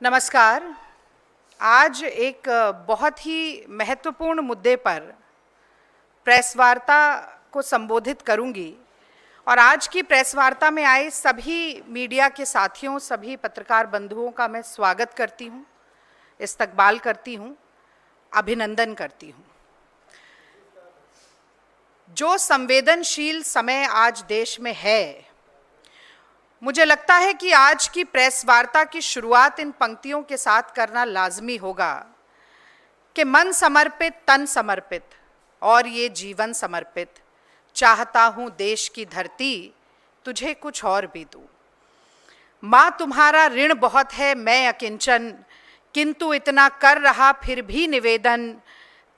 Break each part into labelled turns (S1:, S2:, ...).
S1: नमस्कार। आज एक बहुत ही महत्वपूर्ण मुद्दे पर प्रेस वार्ता को संबोधित करूंगी और आज की प्रेस वार्ता में आए सभी मीडिया के साथियों, सभी पत्रकार बंधुओं का मैं स्वागत करती हूं, इस्तकबाल करती हूं, अभिनंदन करती हूं। जो संवेदनशील समय आज देश में है, मुझे लगता है कि आज की प्रेस वार्ता की शुरुआत इन पंक्तियों के साथ करना लाजमी होगा कि मन समर्पित, तन समर्पित और ये जीवन समर्पित, चाहता हूँ देश की धरती तुझे कुछ और भी दूँ। माँ तुम्हारा ऋण बहुत है, मैं अकिंचन, किंतु इतना कर रहा फिर भी निवेदन,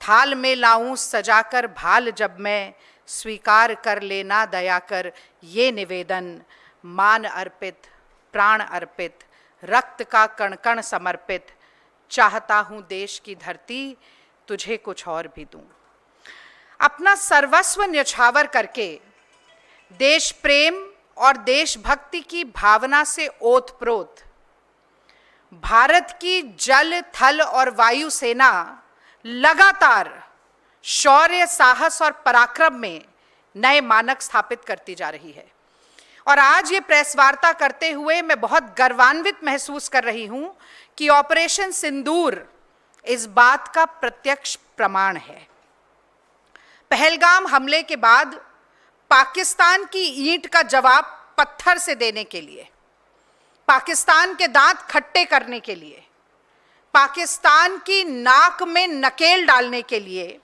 S1: थाल में लाऊं सजाकर भाल जब मैं, स्वीकार कर लेना दया कर ये निवेदन, मान अर्पित, प्राण अर्पित, रक्त का कण कण समर्पित, चाहता हूँ देश की धरती तुझे कुछ और भी दूँ। अपना सर्वस्व न्यौछावर करके देश प्रेम और देशभक्ति की भावना से ओतप्रोत भारत की जल, थल और वायु सेना लगातार शौर्य, साहस और पराक्रम में नए मानक स्थापित करती जा रही है। और आज ये प्रेस वार्ता करते हुए मैं बहुत गर्वान्वित महसूस कर रही हूं कि ऑपरेशन सिंदूर इस बात का प्रत्यक्ष प्रमाण है। पहलगाम हमले के बाद पाकिस्तान की ईंट का जवाब पत्थर से देने के लिए, पाकिस्तान के दांत खट्टे करने के लिए, पाकिस्तान की नाक में नकेल डालने के लिए,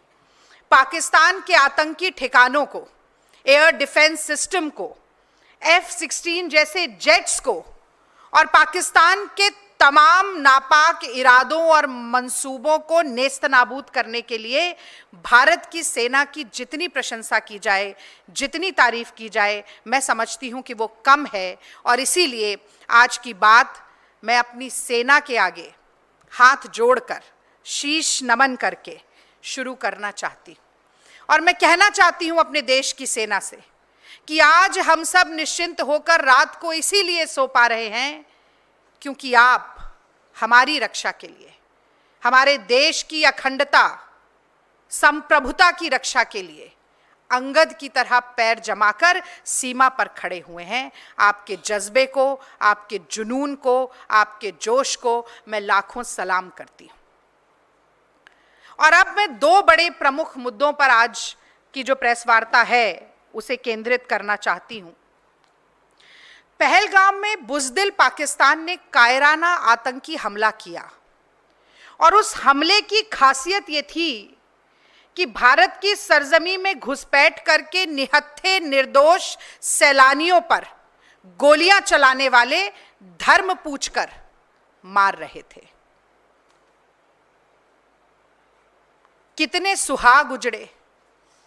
S1: पाकिस्तान के आतंकी ठिकानों को, एयर डिफेंस सिस्टम को, F-16 जैसे जेट्स को और पाकिस्तान के तमाम नापाक इरादों और मंसूबों को नेस्तनाबूद करने के लिए भारत की सेना की जितनी प्रशंसा की जाए, जितनी तारीफ की जाए, मैं समझती हूं कि वो कम है। और इसीलिए आज की बात मैं अपनी सेना के आगे हाथ जोड़कर, शीश नमन करके शुरू करना चाहती हूं। और मैं कहना चाहती हूं अपने देश की सेना से कि आज हम सब निश्चिंत होकर रात को इसीलिए सो पा रहे हैं क्योंकि आप हमारी रक्षा के लिए, हमारे देश की अखंडता, संप्रभुता की रक्षा के लिए अंगद की तरह पैर जमाकर सीमा पर खड़े हुए हैं। आपके जज्बे को, आपके जुनून को, आपके जोश को मैं लाखों सलाम करती हूं। और अब मैं दो बड़े प्रमुख मुद्दों पर आज की जो प्रेस वार्ता है उसे केंद्रित करना चाहती हूं। पहलगाम में बुज़दिल पाकिस्तान ने कायराना आतंकी हमला किया और उस हमले की खासियत ये थी कि भारत की सरजमी में घुसपैठ करके निहत्थे निर्दोष सैलानियों पर गोलियां चलाने वाले धर्म पूछकर मार रहे थे। कितने सुहाग उजड़े,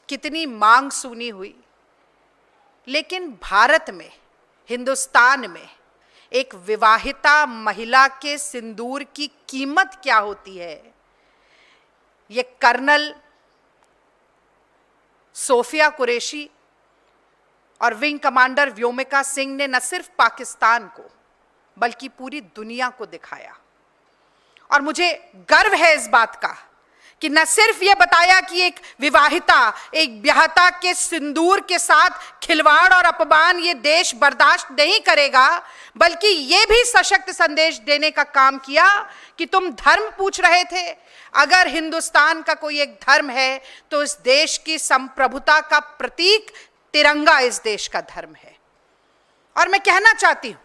S1: कितनी मांग सूनी हुई, लेकिन भारत में, हिंदुस्तान में एक विवाहिता महिला के सिंदूर की कीमत क्या होती है, ये कर्नल सोफिया कुरैशी और विंग कमांडर व्योमिका सिंह ने न सिर्फ पाकिस्तान को बल्कि पूरी दुनिया को दिखाया। और मुझे गर्व है इस बात का कि न सिर्फ यह बताया कि एक विवाहिता, एक ब्याहता के सिंदूर के साथ खिलवाड़ और अपमान ये देश बर्दाश्त नहीं करेगा, बल्कि ये भी सशक्त संदेश देने का काम किया कि तुम धर्म पूछ रहे थे, अगर हिंदुस्तान का कोई एक धर्म है तो इस देश की संप्रभुता का प्रतीक तिरंगा इस देश का धर्म है। और मैं कहना चाहती हूं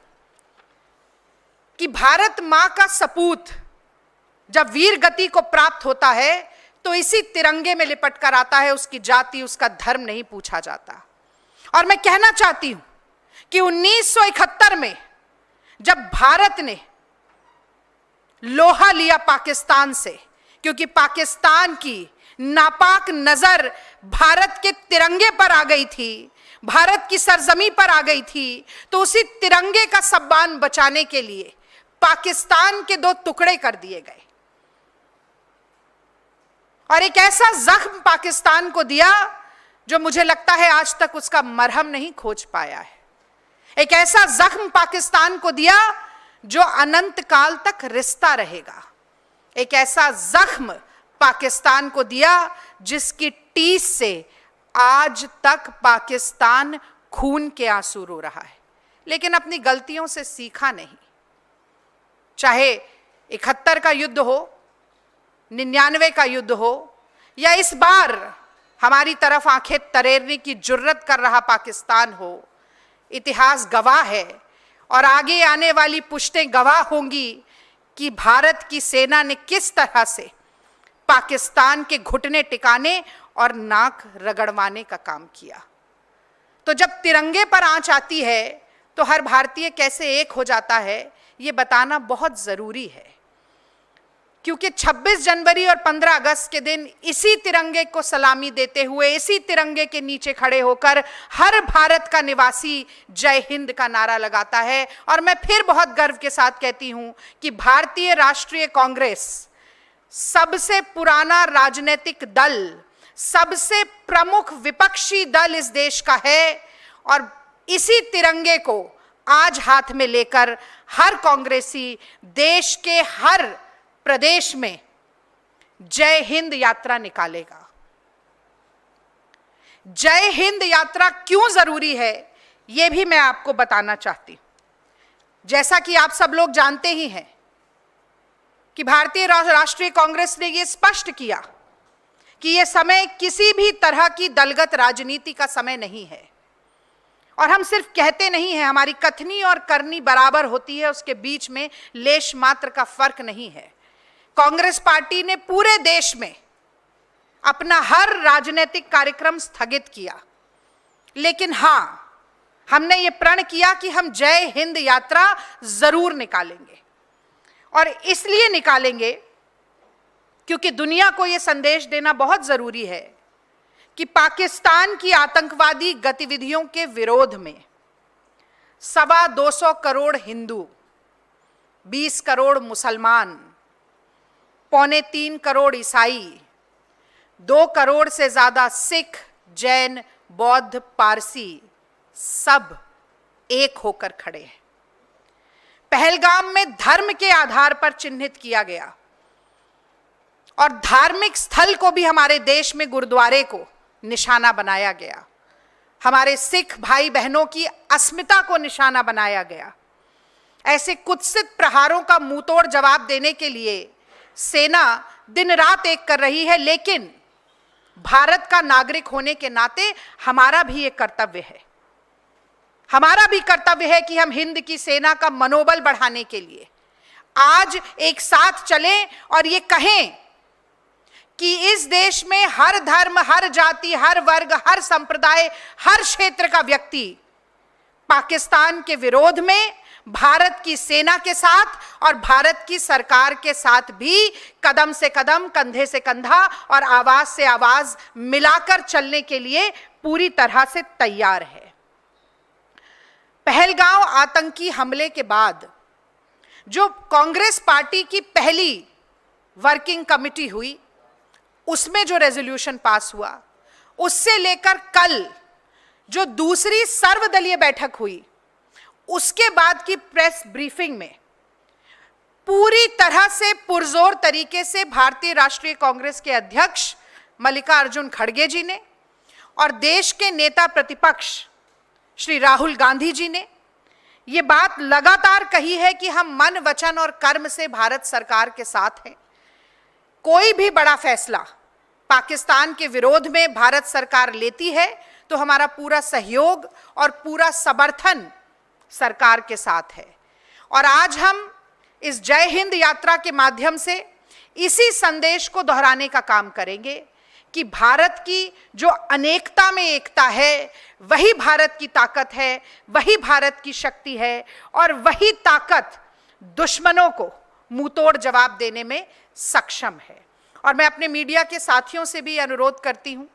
S1: कि भारत मां का सपूत जब वीर गति को प्राप्त होता है तो इसी तिरंगे में लिपट कर आता है, उसकी जाति, उसका धर्म नहीं पूछा जाता। और मैं कहना चाहती हूं कि 1971 में जब भारत ने लोहा लिया पाकिस्तान से, क्योंकि पाकिस्तान की नापाक नजर भारत के तिरंगे पर आ गई थी, भारत की सरजमी पर आ गई थी, तो उसी तिरंगे का सम्मान बचाने के लिए पाकिस्तान के दो टुकड़े कर दिए गए और एक ऐसा जख्म पाकिस्तान को दिया जो मुझे लगता है आज तक उसका मरहम नहीं खोज पाया है। एक ऐसा जख्म पाकिस्तान को दिया जो अनंत काल तक रिश्ता रहेगा। एक ऐसा जख्म पाकिस्तान को दिया जिसकी टीस से आज तक पाकिस्तान खून के आंसू रो रहा है, लेकिन अपनी गलतियों से सीखा नहीं। चाहे 71 का युद्ध हो, 99 का युद्ध हो, या इस बार हमारी तरफ आंखें तरेरने की जुर्रत कर रहा पाकिस्तान हो, इतिहास गवाह है और आगे आने वाली पुश्तें गवाह होंगी कि भारत की सेना ने किस तरह से पाकिस्तान के घुटने टिकाने और नाक रगड़वाने का काम किया। तो जब तिरंगे पर आंच आती है तो हर भारतीय कैसे एक हो जाता है, ये बताना बहुत जरूरी है, क्योंकि 26 जनवरी और 15 अगस्त के दिन इसी तिरंगे को सलामी देते हुए, इसी तिरंगे के नीचे खड़े होकर हर भारत का निवासी जय हिंद का नारा लगाता है। और मैं फिर बहुत गर्व के साथ कहती हूं कि भारतीय राष्ट्रीय कांग्रेस सबसे पुराना राजनीतिक दल, सबसे प्रमुख विपक्षी दल इस देश का है, और इसी तिरंगे को आज हाथ में लेकर हर कांग्रेसी देश के हर प्रदेश में जय हिंद यात्रा निकालेगा। जय हिंद यात्रा क्यों जरूरी है, यह भी मैं आपको बताना चाहती हूं। जैसा कि आप सब लोग जानते ही हैं कि भारतीय राष्ट्रीय कांग्रेस ने यह स्पष्ट किया कि यह समय किसी भी तरह की दलगत राजनीति का समय नहीं है। और हम सिर्फ कहते नहीं हैं, हमारी कथनी और करनी बराबर होती है, उसके बीच में लेश मात्र का फर्क नहीं है। कांग्रेस पार्टी ने पूरे देश में अपना हर राजनीतिक कार्यक्रम स्थगित किया, लेकिन हां, हमने ये प्रण किया कि हम जय हिंद यात्रा जरूर निकालेंगे। और इसलिए निकालेंगे क्योंकि दुनिया को यह संदेश देना बहुत जरूरी है कि पाकिस्तान की आतंकवादी गतिविधियों के विरोध में 225 करोड़ हिंदू, 20 करोड़ मुसलमान, 2.25 करोड़ ईसाई, 2 करोड़ से ज्यादा सिख, जैन, बौद्ध, पारसी सब एक होकर खड़े हैं। पहलगाम में धर्म के आधार पर चिन्हित किया गया और धार्मिक स्थल को भी हमारे देश में गुरुद्वारे को निशाना बनाया गया। हमारे सिख भाई बहनों की अस्मिता को निशाना बनाया गया। ऐसे कुत्सित प्रहारों का मुंहतोड़ जवाब देने के लिए सेना दिन रात एक कर रही है, लेकिन भारत का नागरिक होने के नाते हमारा भी एक कर्तव्य है। हमारा भी कर्तव्य है कि हम हिंद की सेना का मनोबल बढ़ाने के लिए आज एक साथ चलें और ये कहें कि इस देश में हर धर्म, हर जाति, हर वर्ग, हर संप्रदाय, हर क्षेत्र का व्यक्ति पाकिस्तान के विरोध में भारत की सेना के साथ और भारत की सरकार के साथ भी कदम से कदम, कंधे से कंधा और आवाज से आवाज मिलाकर चलने के लिए पूरी तरह से तैयार है। पहलगाम आतंकी हमले के बाद जो कांग्रेस पार्टी की पहली वर्किंग कमेटी हुई, उसमें जो रेजोल्यूशन पास हुआ, उससे लेकर कल जो दूसरी सर्वदलीय बैठक हुई, उसके बाद की प्रेस ब्रीफिंग में पूरी तरह से पुरजोर तरीके से भारतीय राष्ट्रीय कांग्रेस के अध्यक्ष मल्लिकार्जुन खड़गे जी ने और देश के नेता प्रतिपक्ष श्री राहुल गांधी जी ने ये बात लगातार कही है कि हम मन, वचन और कर्म से भारत सरकार के साथ हैं। कोई भी बड़ा फैसला पाकिस्तान के विरोध में भारत सरकार लेती है तो हमारा पूरा सहयोग और पूरा समर्थन सरकार के साथ है। और आज हम इस जय हिंद यात्रा के माध्यम से इसी संदेश को दोहराने का काम करेंगे कि भारत की जो अनेकता में एकता है, वही भारत की ताकत है, वही भारत की शक्ति है और वही ताकत दुश्मनों को मुंहतोड़ जवाब देने में सक्षम है। और मैं अपने मीडिया के साथियों से भी अनुरोध करती हूं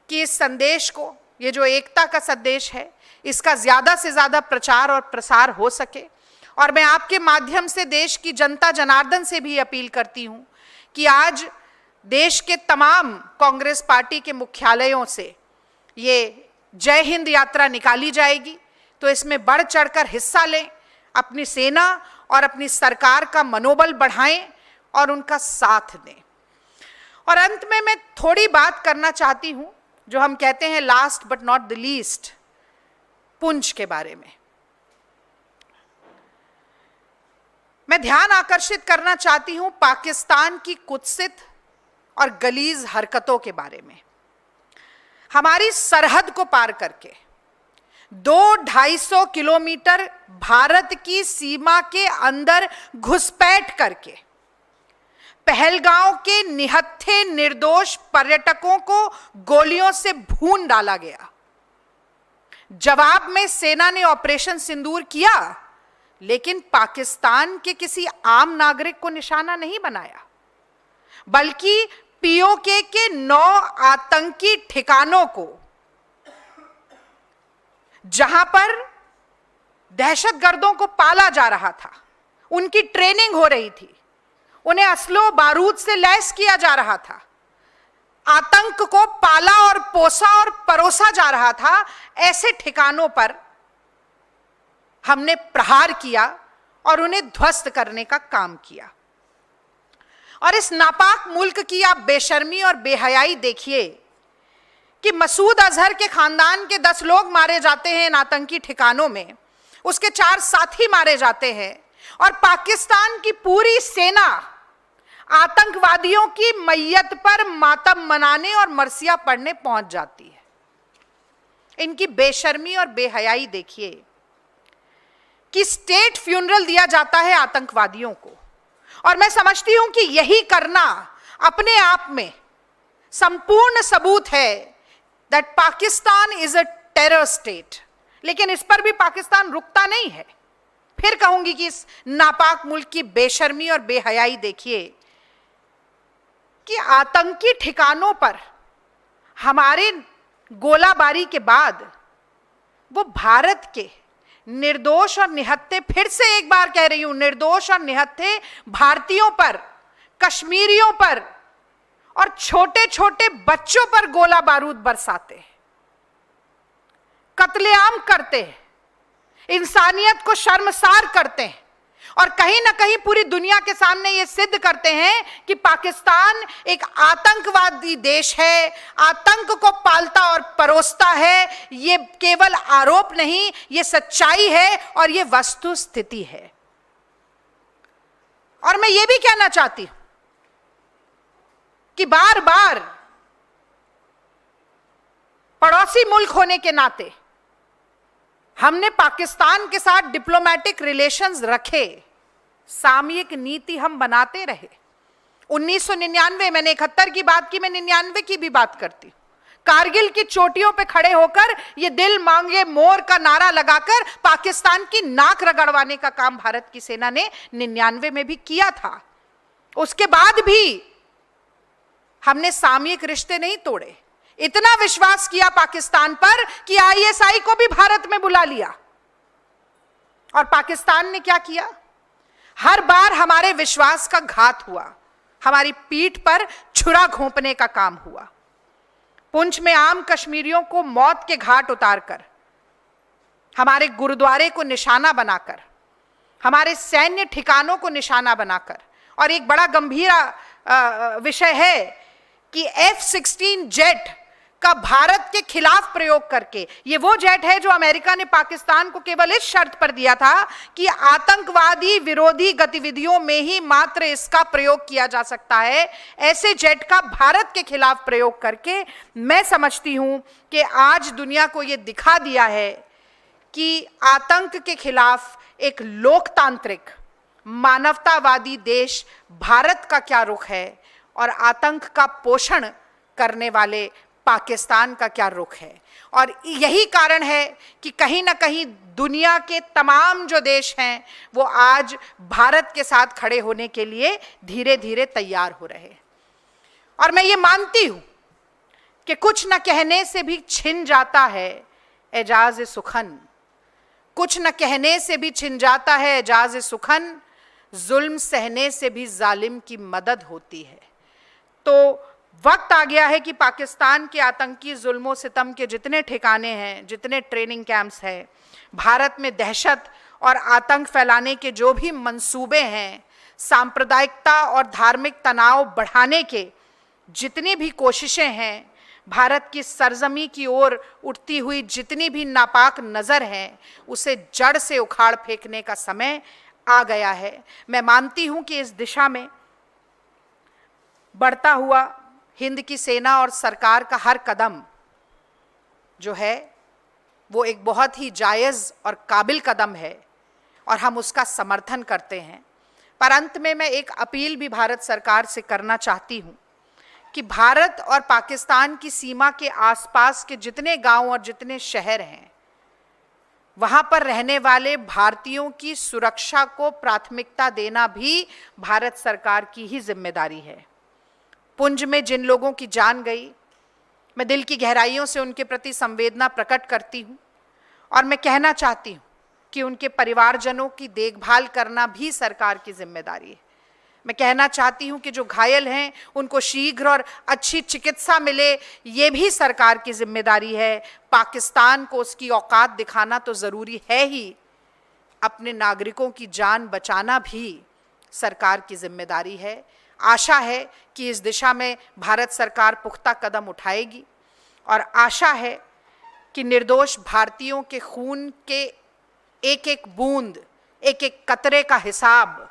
S1: कि इस संदेश को, ये जो एकता का संदेश है, इसका ज्यादा से ज्यादा प्रचार और प्रसार हो सके। और मैं आपके माध्यम से देश की जनता जनार्दन से भी अपील करती हूं कि आज देश के तमाम कांग्रेस पार्टी के मुख्यालयों से ये जय हिंद यात्रा निकाली जाएगी, तो इसमें बढ़ चढ़कर हिस्सा लें, अपनी सेना और अपनी सरकार का मनोबल बढ़ाएं और उनका साथ दें। और अंत में मैं थोड़ी बात करना चाहती हूं, जो हम कहते हैं last but not the least, Poonch के बारे में। मैं ध्यान आकर्षित करना चाहती हूं पाकिस्तान की कुत्सित और गलीज हरकतों के बारे में। हमारी सरहद को पार करके 200-250 किलोमीटर भारत की सीमा के अंदर घुसपैठ करके पहलगांव के निहत्थे निर्दोष पर्यटकों को गोलियों से भून डाला गया। जवाब में सेना ने ऑपरेशन सिंदूर किया, लेकिन पाकिस्तान के किसी आम नागरिक को निशाना नहीं बनाया, बल्कि पीओके के 9 आतंकी ठिकानों को, जहां पर दहशतगर्दों को पाला जा रहा था, उनकी ट्रेनिंग हो रही थी, उन्हें असलो बारूद से लैस किया जा रहा था, आतंक को पाला और पोसा और परोसा जा रहा था, ऐसे ठिकानों पर हमने प्रहार किया और उन्हें ध्वस्त करने का काम किया। और इस नापाक मुल्क की आप बेशर्मी और बेहयाई देखिए कि मसूद अजहर के खानदान के 10 लोग मारे जाते हैं इन आतंकी ठिकानों में, उसके 4 साथी मारे जाते हैं, और पाकिस्तान की पूरी सेना आतंकवादियों की मैयत पर मातम मनाने और मरसिया पढ़ने पहुंच जाती है। इनकी बेशर्मी और बेहयाई देखिए कि स्टेट फ्यूनरल दिया जाता है आतंकवादियों को, और मैं समझती हूं कि यही करना अपने आप में संपूर्ण सबूत है that Pakistan is a terror state. लेकिन इस पर भी पाकिस्तान रुकता नहीं है। फिर कहूंगी कि इस नापाक मुल्क की बेशर्मी और बेहयाई देखिए कि आतंकी ठिकानों पर हमारे गोलाबारी के बाद वो भारत के निर्दोष और निहत्थे, फिर से एक बार कह रही हूं, निर्दोष और निहत्थे भारतीयों पर, कश्मीरियों पर और छोटे छोटे बच्चों पर गोला बारूद बरसाते हैं, कत्लेआम करते हैं, इंसानियत को शर्मसार करते हैं, और कहीं ना कहीं पूरी दुनिया के सामने ये सिद्ध करते हैं कि पाकिस्तान एक आतंकवादी देश है, आतंक को पालता और परोसता है। ये केवल आरोप नहीं, ये सच्चाई है और ये वस्तु स्थिति है। और मैं ये भी कहना चाहती हूं कि बार बार पड़ोसी मुल्क होने के नाते हमने पाकिस्तान के साथ डिप्लोमेटिक रिलेशंस रखे, सामयिक नीति हम बनाते रहे। 1999, मैंने 71 की बात की, मैं 99 की भी बात करती हूं। कारगिल की चोटियों पे खड़े होकर ये दिल मांगे मोर का नारा लगाकर पाकिस्तान की नाक रगड़वाने का काम भारत की सेना ने 99 में भी किया था। उसके बाद भी हमने सामयिक रिश्ते नहीं तोड़े। इतना विश्वास किया पाकिस्तान पर कि आईएसआई को भी भारत में बुला लिया। और पाकिस्तान ने क्या किया? हर बार हमारे विश्वास का घात हुआ, हमारी पीठ पर छुरा घोंपने का काम हुआ। पुंछ में आम कश्मीरियों को मौत के घाट उतारकर, हमारे गुरुद्वारे को निशाना बनाकर, हमारे सैन्य ठिकानों को निशाना बनाकर, और एक बड़ा गंभीर विषय है कि F-16 जेट का भारत के खिलाफ प्रयोग करके, ये वो जेट है जो अमेरिका ने पाकिस्तान को केवल इस शर्त पर दिया था कि आतंकवादी विरोधी गतिविधियों में ही मात्र इसका प्रयोग किया जा सकता है। ऐसे जेट का भारत के खिलाफ प्रयोग करके मैं समझती हूं कि आज दुनिया को ये दिखा दिया है कि आतंक के खिलाफ एक लोकतांत्रिक मानवतावादी देश भारत का क्या रुख है और आतंक का पोषण करने वाले पाकिस्तान का क्या रुख है। और यही कारण है कि कहीं ना कहीं दुनिया के तमाम जो देश हैं वो आज भारत के साथ खड़े होने के लिए धीरे धीरे तैयार हो रहे हैं। और मैं ये मानती हूं कि कुछ न कहने से भी छिन जाता है एजाज सुखन, कुछ न कहने से भी छिन जाता है एजाज सुखन, जुल्म सहने से भी जालिम की मदद होती है। तो वक्त आ गया है कि पाकिस्तान के आतंकी जुल्मों सितम के जितने ठिकाने हैं, जितने ट्रेनिंग कैंप्स हैं, भारत में दहशत और आतंक फैलाने के जो भी मंसूबे हैं, सांप्रदायिकता और धार्मिक तनाव बढ़ाने के जितनी भी कोशिशें हैं, भारत की सरजमी की ओर उठती हुई जितनी भी नापाक नज़र है, उसे जड़ से उखाड़ फेंकने का समय आ गया है। मैं मानती हूं कि इस दिशा में बढ़ता हुआ हिंद की सेना और सरकार का हर कदम जो है वो एक बहुत ही जायज़ और काबिल कदम है और हम उसका समर्थन करते हैं। पर अंत में मैं एक अपील भी भारत सरकार से करना चाहती हूँ कि भारत और पाकिस्तान की सीमा के आसपास के जितने गांव और जितने शहर हैं, वहाँ पर रहने वाले भारतीयों की सुरक्षा को प्राथमिकता देना भी भारत सरकार की ही जिम्मेदारी है। पुंछ में जिन लोगों की जान गई, मैं दिल की गहराइयों से उनके प्रति संवेदना प्रकट करती हूँ और मैं कहना चाहती हूँ कि उनके परिवारजनों की देखभाल करना भी सरकार की जिम्मेदारी है। मैं कहना चाहती हूँ कि जो घायल हैं उनको शीघ्र और अच्छी चिकित्सा मिले, ये भी सरकार की जिम्मेदारी है। पाकिस्तान को उसकी औकात दिखाना तो ज़रूरी है ही, अपने नागरिकों की जान बचाना भी सरकार की जिम्मेदारी है। आशा है कि इस दिशा में भारत सरकार पुख्ता कदम उठाएगी और आशा है कि निर्दोष भारतीयों के खून के एक एक बूंद, एक एक कतरे का हिसाब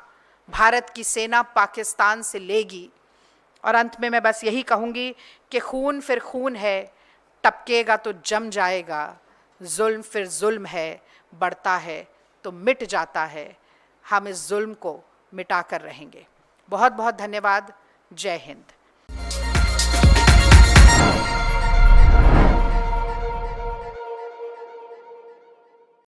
S1: भारत की सेना पाकिस्तान से लेगी। और अंत में मैं बस यही कहूँगी कि खून फिर खून है, टपकेगा तो जम जाएगा, जुल्म फिर जुल्म है, बढ़ता है तो मिट जाता है। हम इस जुल्म को मिटा कर रहेंगे। बहुत बहुत धन्यवाद। जय हिंद।